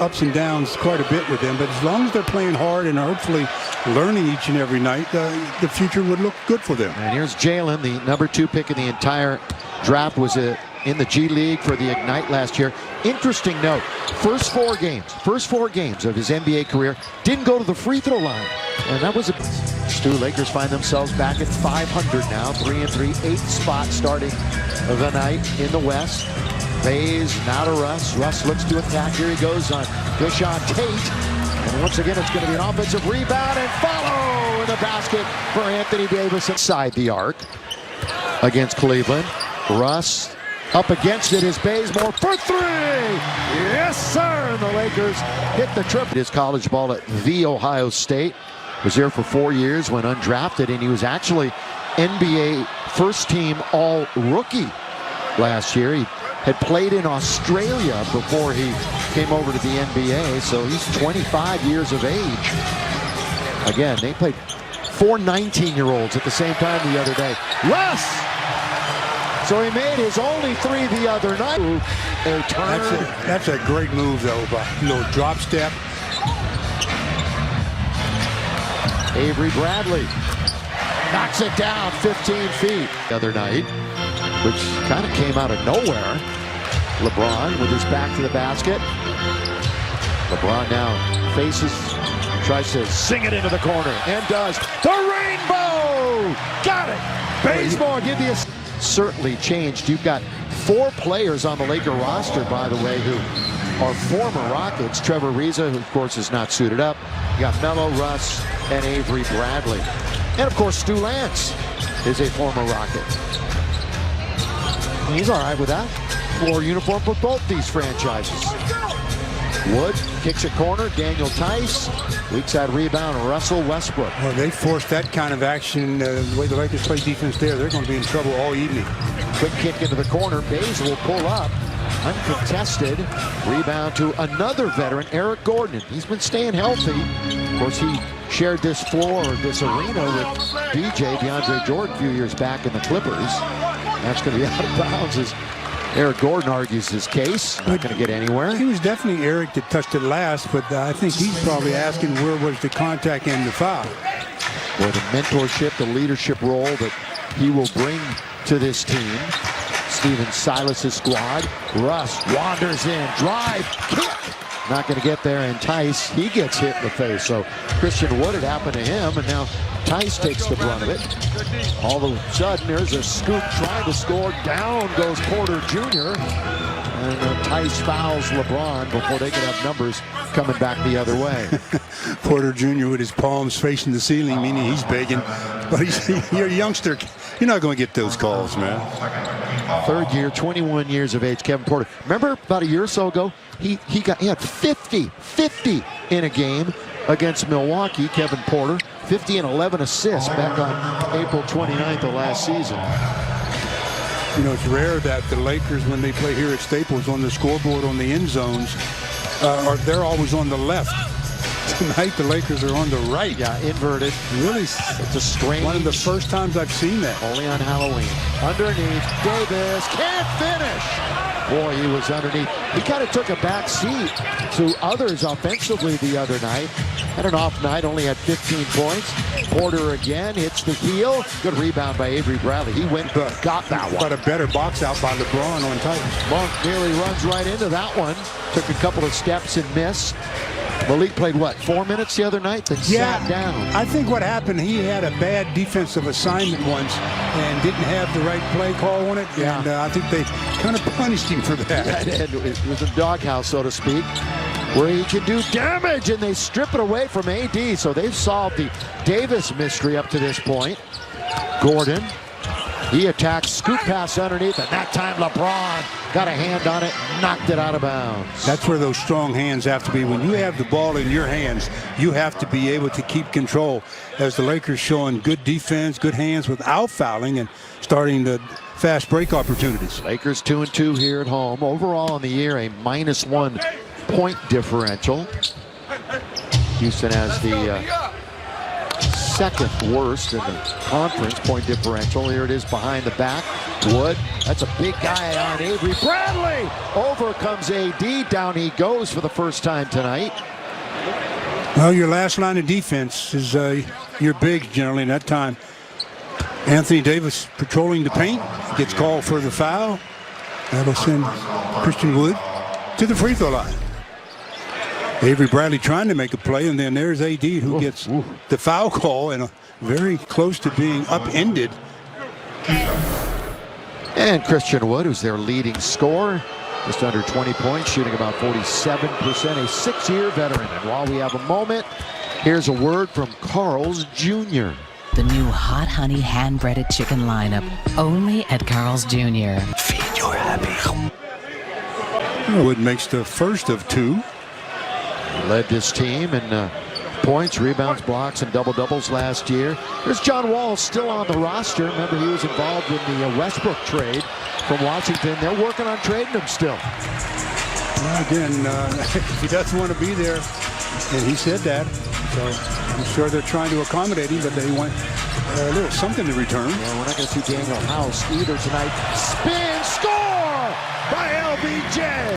ups and downs quite a bit with them, but as long as they're playing hard and hopefully learning each and every night, the future would look good for them. And here's Jalen, the #2 pick in the entire draft, was in the G League for the Ignite last year. Interesting note, first four games of his NBA career, didn't go to the free throw line. And that was Stu, Lakers find themselves back at 500 now, 3-3, 8th spot starting the night in the West. Bays now to Russ. Russ looks to attack. Here he goes on Deshaun Tate. And once again, it's going to be an offensive rebound and follow in the basket for Anthony Davis inside the arc against Cleveland. Russ up against it is Bazemore for three. Yes, sir. And the Lakers hit the triple. His college ball at The Ohio State. Was there for 4 years, went undrafted, and he was actually NBA first team all-rookie last year. He had played in Australia before he came over to the NBA, so he's 25 years of age. Again, they played 4 19-year-olds at the same time the other day. Russ! So he made his only 3 the other night. A turn. That's a great move, though. A little drop step. Avery Bradley knocks it down 15 feet the other night, which kind of came out of nowhere. LeBron with his back to the basket. LeBron now tries to sing it into the corner, and does. The rainbow! Got it! Bazemore, give you a... Certainly changed. You've got 4 players on the Laker roster, by the way, who are former Rockets. Trevor Ariza, who of course is not suited up. You got Melo, Russ, and Avery Bradley. And of course, Stu Lance is a former Rocket. He's all right with that. Floor uniform for both these franchises. Wood kicks a corner. Daniel Tice leaks that rebound. Russell Westbrook. Well, they forced that kind of action. The way the Lakers play defense there, they're going to be in trouble all evening. Quick kick into the corner. Bays will pull up. Uncontested. Rebound to another veteran, Eric Gordon. He's been staying healthy. Of course, he shared this floor, this arena with DeAndre Jordan a few years back in the Clippers. That's going to be out of bounds as Eric Gordon argues his case. Not going to get anywhere. It was definitely Eric that touched it last, but I think he's probably asking where was the contact and the foul. Or the mentorship, the leadership role that he will bring to this team. Stephen Silas' squad. Russ wanders in, drive, kick. Not going to get there, and Tice, he gets hit in the face. So Christian Wood, it happened to him, and now Tice takes the brunt of it. All of a sudden, there's a scoop trying to score. Down goes Porter Jr. And Tice fouls LeBron before they could have numbers coming back the other way. Porter Jr. with his palms facing the ceiling, meaning he's begging. But you're a youngster. You're not going to get those calls, man. Third year, 21 years of age, Kevin Porter. Remember about a year or so ago, he had 50 in a game against Milwaukee. Kevin Porter, 50 and 11 assists back on April 29th of last season. You know, it's rare that the Lakers, when they play here at Staples on the scoreboard on the end zones, they're always on the left. Tonight, the Lakers are on the right. Yeah, inverted. Really, it's a strange. One of the first times I've seen that. Only on Halloween. Underneath, Davis can't finish. Boy, he was underneath. He kind of took a back seat to others offensively the other night. Had an off night, only had 15 points. Porter again hits the heel. Good rebound by Avery Bradley. He went, got that one. But a better box out by LeBron on Titans. Monk nearly runs right into that one. Took a couple of steps and missed. Malik played, what, 4 minutes the other night? Then sat down. I think what happened, he had a bad defensive assignment once and didn't have the right play call on it. Yeah. And I think they kind of punished him for that. Yeah, it was a doghouse, so to speak, where he can do damage, and they strip it away from AD. So they've solved the Davis mystery up to this point. Gordon, he attacks, scoop pass underneath, and that time LeBron got a hand on it, knocked it out of bounds. That's where those strong hands have to be. When you have the ball in your hands, you have to be able to keep control. As the Lakers showing good defense, good hands without fouling, and starting the fast break opportunities. Lakers 2-2 here at home. Overall on the year, a -1 point differential. Houston has the second worst in the conference point differential. Here it is behind the back. Wood, that's a big guy on Avery Bradley. Over comes AD. Down he goes for the first time tonight. Well, your last line of defense is your bigs generally in that time. Anthony Davis patrolling the paint, gets called for the foul. That'll send Christian Wood to the free throw line. Avery Bradley trying to make a play, and then there's AD who gets the foul call and very close to being upended. And Christian Wood, who's their leading scorer, just under 20 points, shooting about 47%, a 6-year veteran. And while we have a moment, here's a word from Carl's Jr. The new Hot Honey hand-breaded chicken lineup, only at Carl's Jr. Feed your happy. Wood makes the first of two. He led this team in points, rebounds, blocks, and double-doubles last year. There's John Wall still on the roster. Remember, he was involved in the Westbrook trade from Washington. They're working on trading him still. Well, again, he doesn't want to be there, and he said that. So I'm sure they're trying to accommodate him, but they want a little something in return. Yeah, we're not going to see Daniel House either tonight. Spin, score by LBJ.